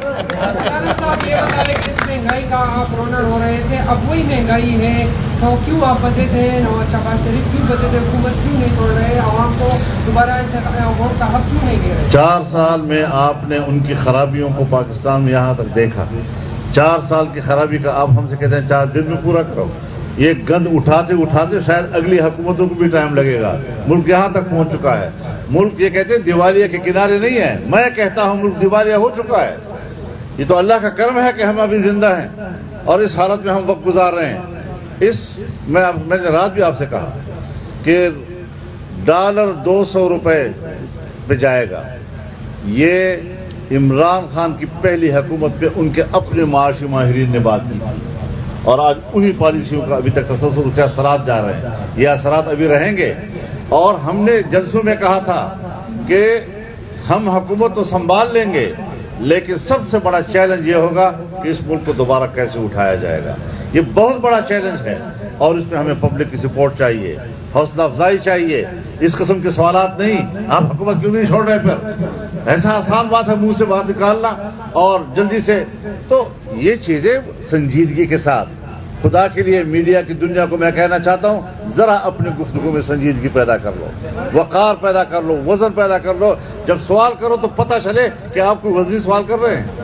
صاحب یہ بتائیں کہ مہنگائی کا آپ رونر ہو رہے تھے، اب وہی مہنگائی ہے تو کیوں آپ بدے تھے؟ نواز شہباز شریف کیوں بدے تھے؟ حکومت کیوں نہیں چھوڑ رہے؟ عوام کو دوبارہ ووٹ کا حق کیوں نہیں دے رہے؟ 4 سال میں آپ نے ان کی خرابیوں کو پاکستان میں یہاں تک دیکھا. 4 سال کی خرابی کا آپ ہم سے کہتے ہیں 4 دن میں پورا کرو. یہ گند اٹھاتے اٹھاتے شاید اگلی حکومتوں کو بھی ٹائم لگے گا. ملک یہاں تک پہنچ چکا ہے. ملک یہ کہتے ہیں دیوالیہ کے کنارے نہیں ہے، میں کہتا ہوں ملک دیوالیہ ہو چکا ہے. یہ تو اللہ کا کرم ہے کہ ہم ابھی زندہ ہیں اور اس حالت میں ہم وقت گزار رہے ہیں. میں نے رات بھی آپ سے کہا کہ ڈالر 200 روپے پہ جائے گا. یہ عمران خان کی پہلی حکومت پہ ان کے اپنے معاشی ماہرین نے بات کی تھی اور آج انہی پالیسیوں کا ابھی تک تسلسل کے اثرات جا رہے ہیں. یہ اثرات ابھی رہیں گے. اور ہم نے جلسوں میں کہا تھا کہ ہم حکومت تو سنبھال لیں گے لیکن سب سے بڑا چیلنج یہ ہوگا کہ اس ملک کو دوبارہ کیسے اٹھایا جائے گا. یہ بہت بڑا چیلنج ہے اور اس میں ہمیں پبلک کی سپورٹ چاہیے، حوصلہ افزائی چاہیے. اس قسم کے سوالات نہیں آپ حکومت کیوں نہیں چھوڑ رہے. پھر ایسا آسان بات ہے منہ سے بات نکالنا اور جلدی سے. تو یہ چیزیں سنجیدگی کے ساتھ، خدا کے لیے میڈیا کی دنیا کو میں کہنا چاہتا ہوں ذرا اپنے گفتگو میں سنجیدگی پیدا کر لو، وقار پیدا کر لو، وزن پیدا کر لو. جب سوال کرو تو پتہ چلے کہ آپ کوئی وزنی سوال کر رہے ہیں.